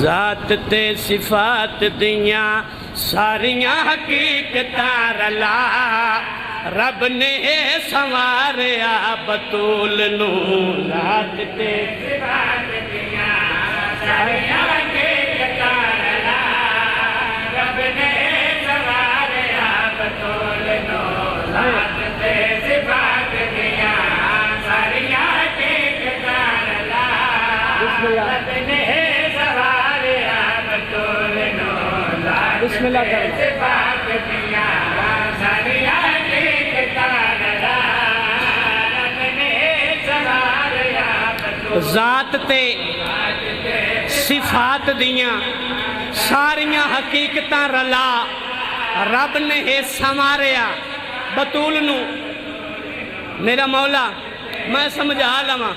ذات تے صفات دیاں ساریاں حقیقتاں رلا رب نے سنواریا بطول نو ذات تے صفات دیاں ساریاں حقیقتاں رلا رب نے سنواریا بطول نو ذات تے صفات دیاں ساریاں حقیقتاں رلا رب نے سنواریا بطول نو بسم اللہ ذات تے صفات دیاں ساریاں حقیقتاں رلا رب نے سنواریا بطول نو میرا مولا میں سمجھا لواں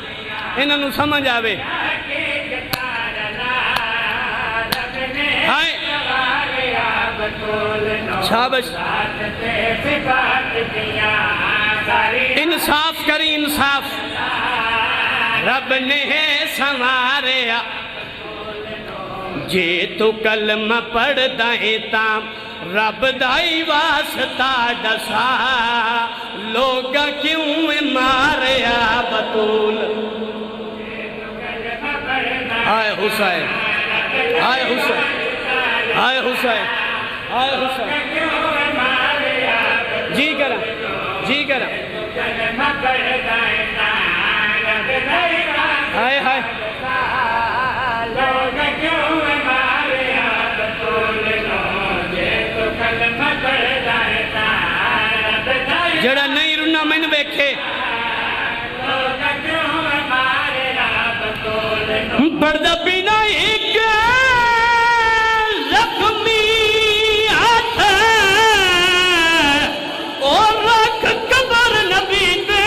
انہاں نو سمجھ آوے ہائے شابش انصاف کری انصاف رب نے سنواریا جے تو کلمہ پڑھ دائیں تام رب دائی واسطہ ڈسا لوگا کیوں ماریا بطول آئے حسین آئے حسین آئے حسین آئے حسین جی کرا جی کرا آئے آئے جڑا نہیں رنا میں نے بیکھے پردہ پینا ایک زخمی ہاتھ اور رکھ قبر نبی دے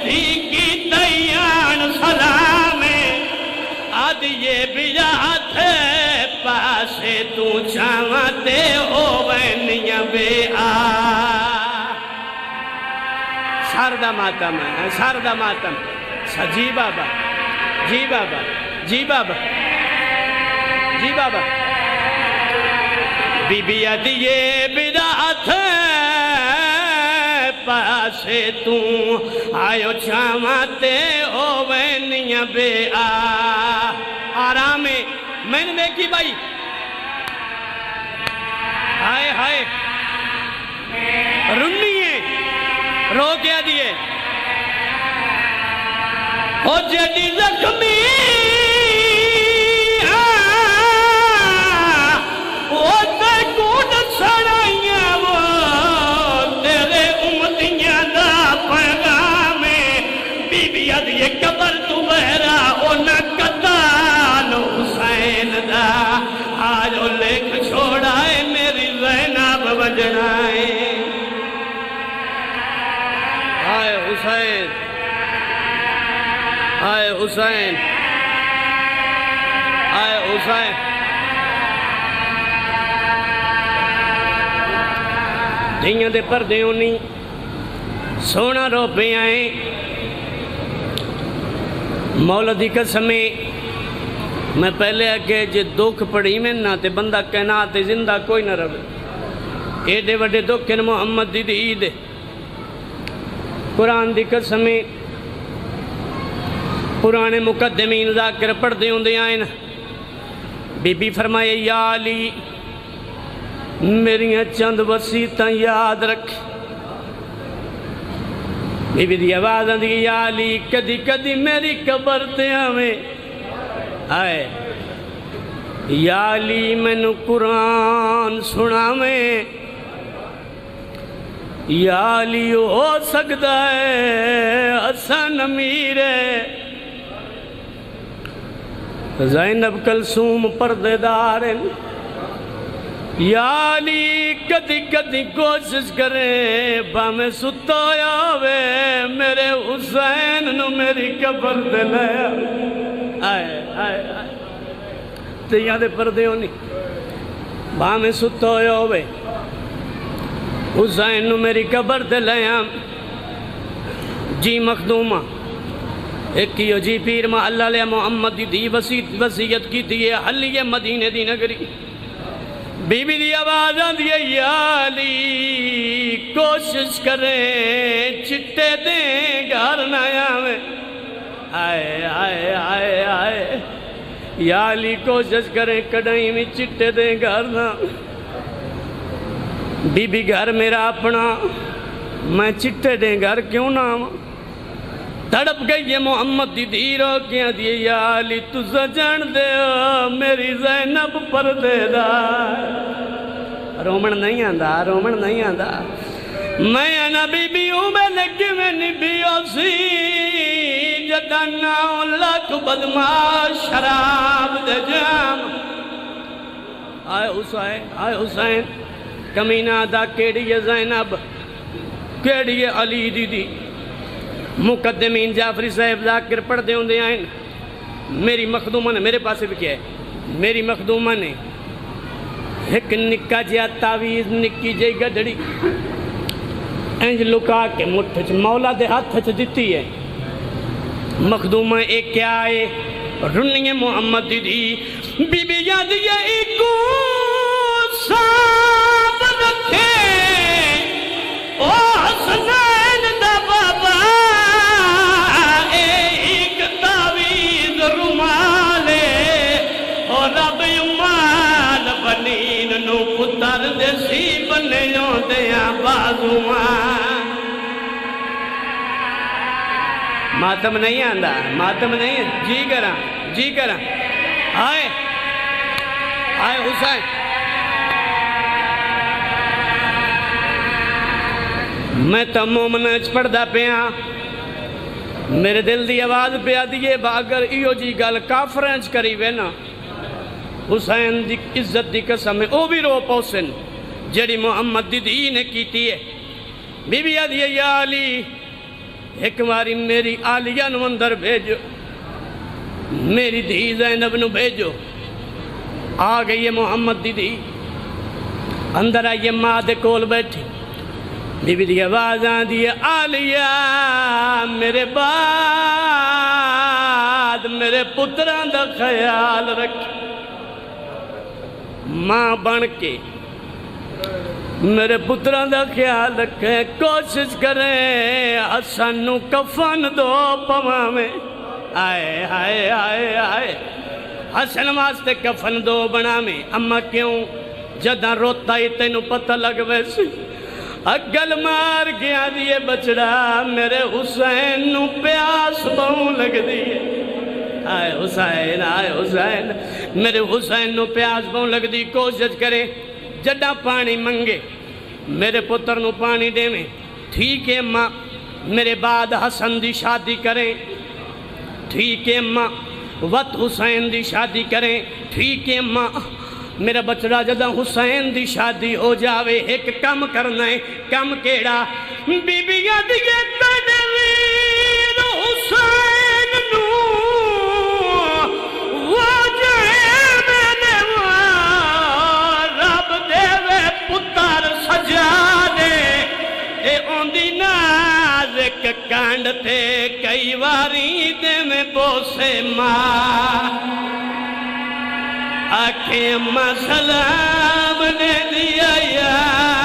تھی کی دیان سلام آدھ یہ بھی ہاتھ پاسے تو چاہتے ہوئے بے آ ساردہ ماتم ہے ساردہ ماتم جی بابا جی بابا جی بابا جی بابا بی بی ادیے بدعت پاسے تو آئیو چاہتے ہوئے نیاں بے آرام میں نے دیکھی بھائی ہائے ہائے رنی ہے رو کیا دیئے او جڑی زخمی او تے کون سڑائیاں وہ تیرے امتیاں دا پیغام بی بی ادیے قبر تو بہرا او نہ قتال حسین دا آج او لکھ چھوڑائے میری زینب وجنائے آئے حسین آئے حسین آئے حسین دھیاں دے پردے ہونی سونا رو پہ آئیں مولا دی قسمیں میں پہلے آگے جے دکھ پڑھی میں نہ تے بندہ کہنا تے زندہ کوئی نہ رہے ایڈے وڈے دکھ ان محمد دی عید قرآن دی قسمیں پرانے مقدمین ذاکر پڑھ دے ہوں دے آئین بی بی فرمائے یا علی میریاں چند وسیعتاں یاد رکھ بی بی دی آواز آندھی یا علی کدی کدی میری قبر تے آویں آئے یا علی میں نو قرآن سناویں یا علی ہو سکتا ہے حسن امیر زینب کلثوم پردے دار یا علی کدی کدی کوشش کرے بامے ستا ہوئے میرے حسین نو میری قبر دے لیا آئے آئے آئے تیاں دے پردے ہونی بامے ستا ہوئے حسین نو میری قبر دے لیا جی مخدومہ ایک کیو جی پیر محلہ لیا محمد دی وسیعت کی تھی حلی مدینے دی نگری بی بی دی آواز آن دیا یا علی کوشش کریں چٹے دیں گھر نایا میں آئے آئے آئے آئے یا علی کوشش کریں کڑائیں میں چٹے دیں گھر نا بی بی گھر میرا اپنا میں چٹے دیں گھر کیوں نہ تڑپ گئی ہے محمد دی دیر ہو کیا دیئے یا علی تُسا جان دے میری زینب پردے دا رومن نہیں آندہ رومن نہیں آندہ میں انا بی بی ہوں میں لگی میں نبی سی جدہ ناؤ لاکھ بدماش شراب دے جام آئے حسین کمینہ دا کیڑی ہے زینب کیڑی ہے علی دی دی مقدمین جعفری صاحب ذاکر پڑھ دے ہوندے آئین میری مخدومہ نے میرے پاسے بھی کیا ہے میری مخدومہ نے ایک نکا جیا تاویز نکی جے گڑڑی انج لکا کے مٹھچ مولا دے ہاتھ چھ دیتی ہے مخدومہ ایک کیا آئے رنی محمد دی بی بی یاد یہ ایکو ساب رکھے او حسنین دا بابا ایک تاویز رومالے اور رب امال بنین نو پتر دیسی بنے جو دیا بازوان ماتم نہیں آندہ ماتم نہیں ہے جی کرا آئے حسین میں تا مومنچ پڑھدا پیاں میرے دل دی آواز پیا دیئے باگر ایو جی گل کافرنچ کری وینا حسین دی عزت دی قسم ہے او بھی رو پوسن جڑی محمد دی نے کیتی ہے بی بی آدھیے یا علی ایک ماری میری آلیہ نو اندر بھیجو میری دھی زینب نو بھیجو آ گئی ہے محمد دی اندر آئیے ماں دے کول بیٹھی بی بی دی آواز آن دیئے آلیہ میرے بعد میرے پتران دا خیال رکھ ماں بن کے میرے پتران دا خیال رکھیں کوشش کریں حسن نو کفن دو پما میں آئے آئے آئے آئے حسن واسطے کفن دو بنا میں اما کیوں جدہ روتا ہی تینو پتہ لگ ویسی اگل مار گیا دیئے بچڑا میرے حسین نو پیاس بہوں لگ دیئے آئے حسین میرے حسین نو پیاس بہوں لگ دی کوشش کرے جڈا پانی منگے میرے پتر نو پانی دے میں ٹھیک ہے ماں میرے بعد حسن دی شادی کریں ٹھیک ہے ماں وقت حسین دی شادی کریں ٹھیک ہے ماں میرا بچڑا جدہ حسین دی شادی ہو جاوے ایک کم کرنا ہے کم کیڑا بی بی دیئے تدویر حسین نو وہ جائے میں رب دے وے پتر سجا دے اے اوندی نازک کانڈ تے کئی واری دے میں بوسے ماں آنکھیں اما سلام نے دیا یا